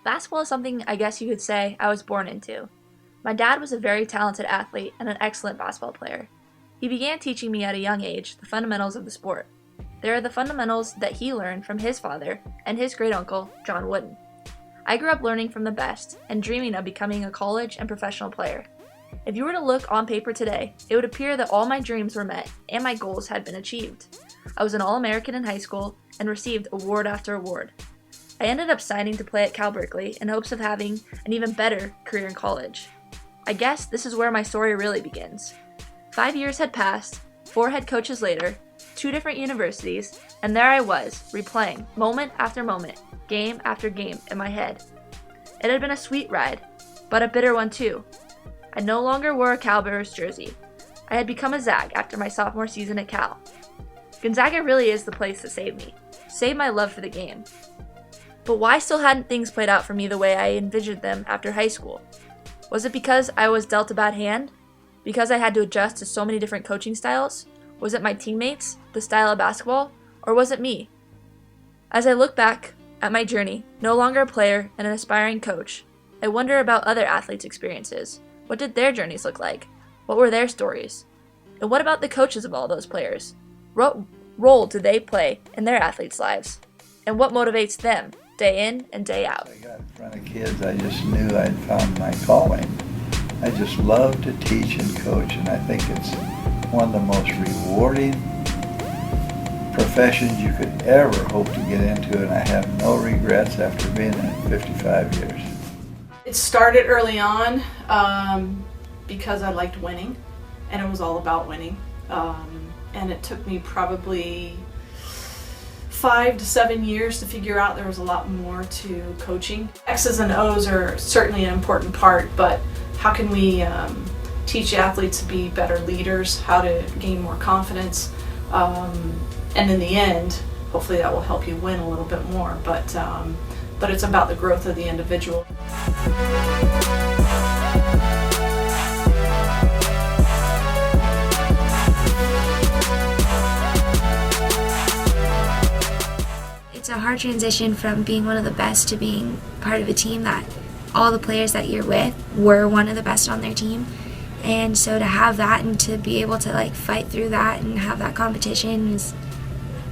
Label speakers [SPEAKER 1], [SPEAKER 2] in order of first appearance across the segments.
[SPEAKER 1] Basketball is something I guess you could say I was born into. My dad was a very talented athlete and an excellent basketball player. He began teaching me at a young age the fundamentals of the sport. They are the fundamentals that he learned from his father and his great uncle, John Wooden. I grew up learning from the best and dreaming of becoming a college and professional player. If you were to look on paper today, it would appear that all my dreams were met and my goals had been achieved. I was an All-American in high school and received award after award. I ended up signing to play at Cal Berkeley in hopes of having an even better career in college. I guess this is where my story really begins. 5 years had passed, 4 head coaches later, 2 different universities, and there I was, replaying moment after moment, game after game in my head. It had been a sweet ride, but a bitter one too. I no longer wore a Cal Bears jersey. I had become a Zag after my sophomore season at Cal. Gonzaga really is the place that saved me, saved my love for the game. But why still hadn't things played out for me the way I envisioned them after high school? Was it because I was dealt a bad hand? Because I had to adjust to so many different coaching styles? Was it my teammates, the style of basketball, or was it me? As I look back at my journey, no longer a player and an aspiring coach, I wonder about other athletes' experiences. What did their journeys look like? What were their stories? And what about the coaches of all those players? What role do they play in their athletes' lives? And what motivates them day in and day out?
[SPEAKER 2] I got in front of kids, I just knew I'd found my calling. I just love to teach and coach, and I think it's one of the most rewarding professions you could ever hope to get into, and I have no regrets after being in it 55 years.
[SPEAKER 3] It started early on because I liked winning, and it was all about winning. And it took me probably 5 to 7 years to figure out there was a lot more to coaching. X's and O's are certainly an important part, but how can we teach athletes to be better leaders, how to gain more confidence, and in the end, hopefully that will help you win a little bit more, but it's about the growth of the individual.
[SPEAKER 4] It's a hard transition from being one of the best to being part of a team that all the players that you're with were one of the best on their team. And so to have that and to be able to fight through that and have that competition is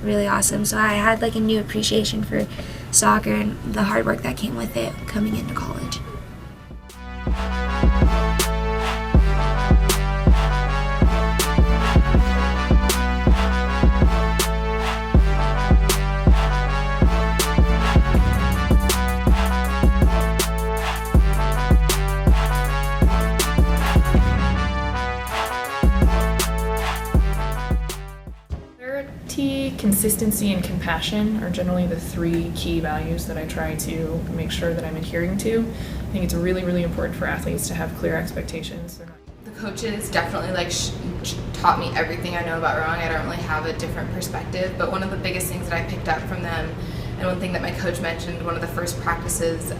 [SPEAKER 4] really awesome. So I had a new appreciation for soccer and the hard work that came with it coming into college.
[SPEAKER 5] Consistency and compassion are generally the 3 key values that I try to make sure that I'm adhering to. I think it's really, really important for athletes to have clear expectations.
[SPEAKER 6] The coaches definitely taught me everything I know about rowing. I don't really have a different perspective, but one of the biggest things that I picked up from them, and one thing that my coach mentioned, one of the first practices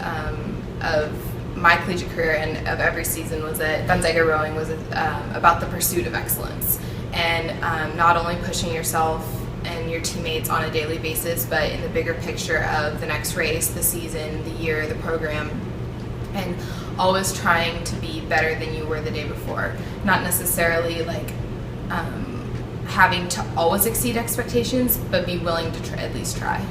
[SPEAKER 6] of my collegiate career and of every season was that Gonzaga rowing was about the pursuit of excellence, and not only pushing yourself and your teammates on a daily basis, but in the bigger picture of the next race, the season, the year, the program, and always trying to be better than you were the day before. Not necessarily having to always exceed expectations, but be willing to at least try.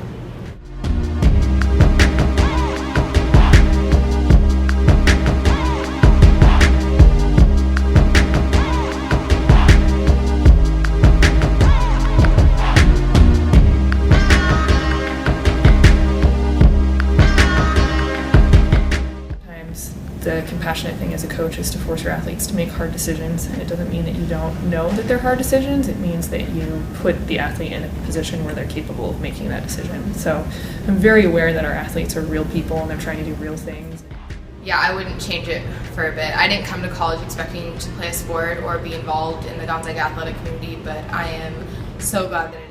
[SPEAKER 5] The compassionate thing as a coach is to force your athletes to make hard decisions, and it doesn't mean that you don't know that they're hard decisions. It means that you put the athlete in a position where they're capable of making that decision. So I'm very aware that our athletes are real people and they're trying to do real things.
[SPEAKER 6] Yeah, I wouldn't change it for a bit. I didn't come to college expecting to play a sport or be involved in the Gonzaga athletic community, but I am so glad that I did.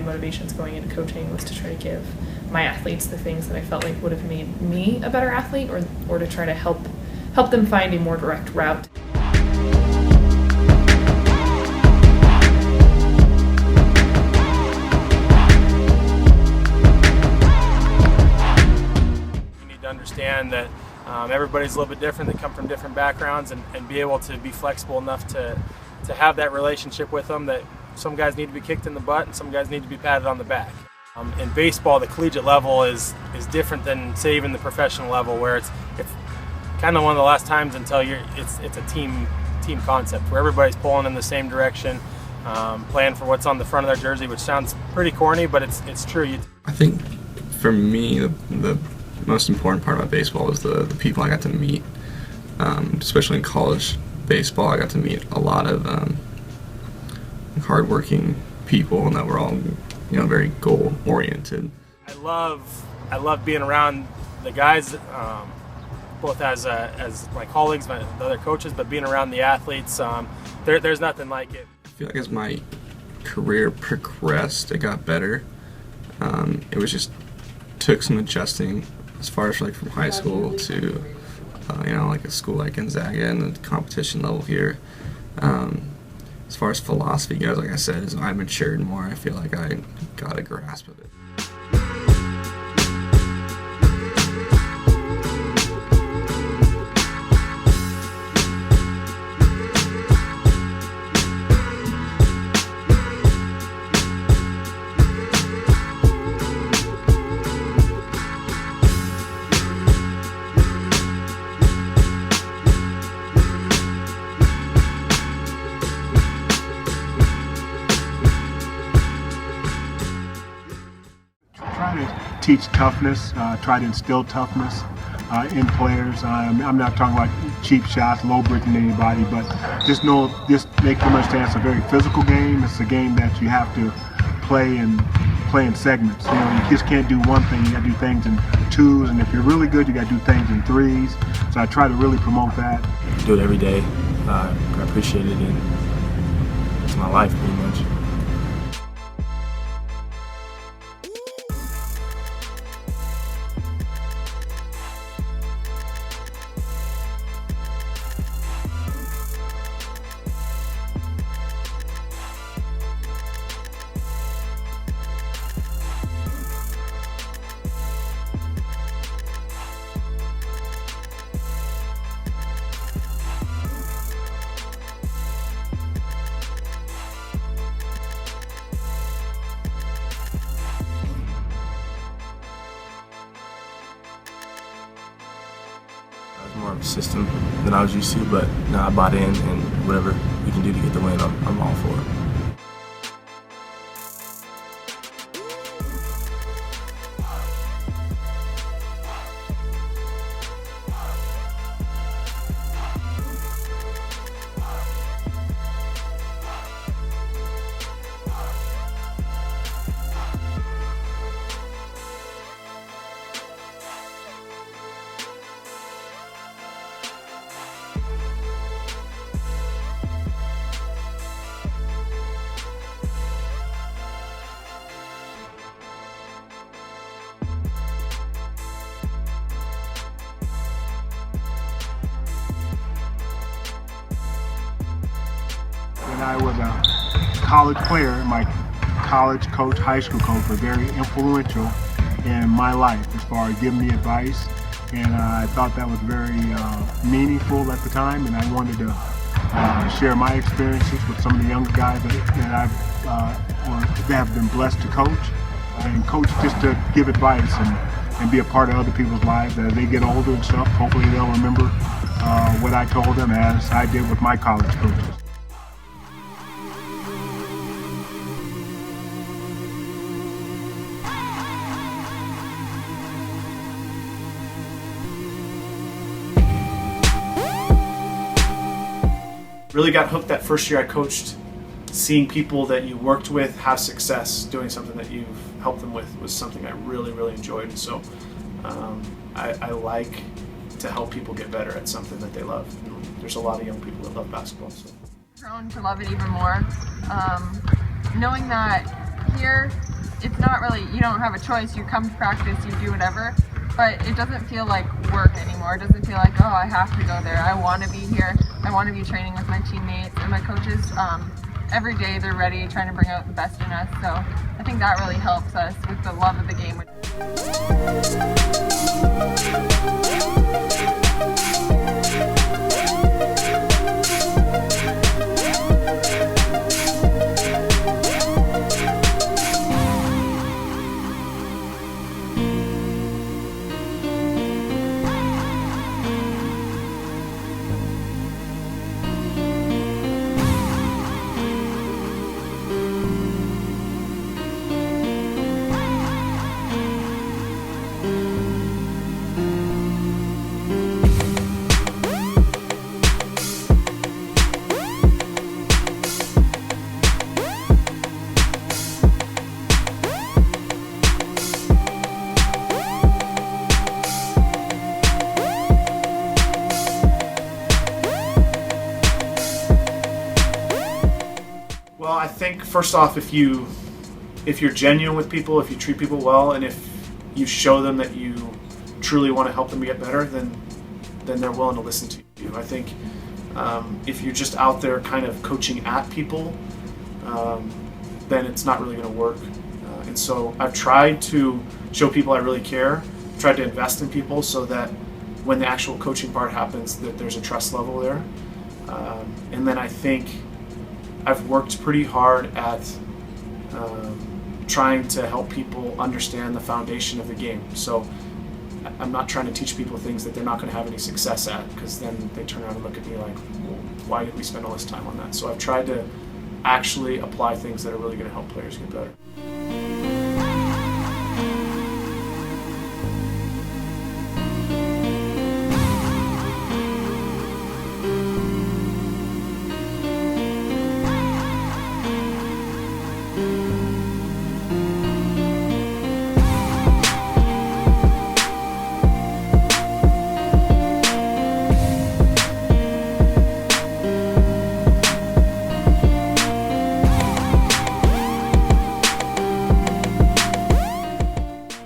[SPEAKER 5] Motivations going into coaching was to try to give my athletes the things that I felt like would have made me a better athlete, or to try to help help them find a more direct route.
[SPEAKER 7] Understand that everybody's a little bit different. They come from different backgrounds, and be able to be flexible enough to have that relationship with them, that some guys need to be kicked in the butt and some guys need to be patted on the back. In baseball, the collegiate level is different than, say, even the professional level, where it's kind of one of the last times until it's a team concept where everybody's pulling in the same direction, playing for what's on the front of their jersey, which sounds pretty corny, but it's true.
[SPEAKER 8] I think for me, the most important part about baseball was the people I got to meet, especially in college baseball. I got to meet a lot of hardworking people, and that were all, very goal oriented.
[SPEAKER 7] I love being around the guys, both as my colleagues, the other coaches, but being around the athletes. There's nothing like it.
[SPEAKER 8] I feel like as my career progressed, it got better. It was just took some adjusting, as far as from high school to like a school like Gonzaga and the competition level here. As far as philosophy goes, like I said, as I matured more, I feel like I got a grasp of it.
[SPEAKER 9] Teach toughness, try to instill toughness in players. I'm not talking about cheap shots, low bricking anybody, but just make them understand it's a very physical game. It's a game that you have to play in segments. You just can't do one thing. You got to do things in twos, and if you're really good, you got to do things in threes. So I try to really promote that.
[SPEAKER 7] Do it every day. I appreciate it, and it's my life pretty much. More of a system than I was used to, but now I bought in, and whatever we can do to get the win, I'm all for it.
[SPEAKER 9] When I was a college player, my college coach, high school coach were very influential in my life as far as giving me advice, and I thought that was very meaningful at the time, and I wanted to share my experiences with some of the younger guys that have been blessed to coach, and coach just to give advice and be a part of other people's lives as they get older and stuff. Hopefully they'll remember what I told them, as I did with my college coaches.
[SPEAKER 10] Really got hooked that first year I coached. Seeing people that you worked with have success doing something that you've helped them with was something I really, really enjoyed. And so I like to help people get better at something that they love. There's a lot of young people that love basketball. So.
[SPEAKER 11] Grown to love it even more. Knowing that here, it's not really, you don't have a choice. You come to practice, you do whatever. but it doesn't feel like work anymore. It doesn't feel like, oh, I have to go there. I want to be here. I want to be training with my teammates and my coaches. Every day they're ready, trying to bring out the best in us. So I think that really helps us with the love of the game.
[SPEAKER 10] Well, I think first off, if you're genuine with people, if you treat people well, and if you show them that you truly want to help them get better, then they're willing to listen to you. I think if you're just out there kind of coaching at people, then it's not really going to work. And so I've tried to show people I really care, tried to invest in people so that when the actual coaching part happens, that there's a trust level there. And then I think I've worked pretty hard at trying to help people understand the foundation of the game. So I'm not trying to teach people things that they're not going to have any success at, because then they turn around and look at me like, well, why did we spend all this time on that? So I've tried to actually apply things that are really going to help players get better.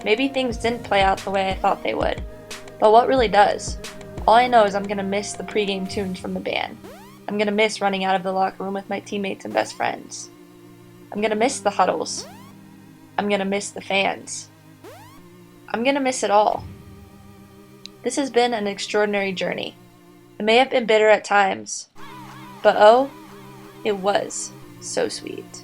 [SPEAKER 1] Maybe things didn't play out the way I thought they would, but what really does? All I know is I'm gonna miss the pregame tunes from the band. I'm gonna miss running out of the locker room with my teammates and best friends. I'm gonna miss the huddles. I'm gonna miss the fans. I'm gonna miss it all. This has been an extraordinary journey. It may have been bitter at times, but oh, it was so sweet.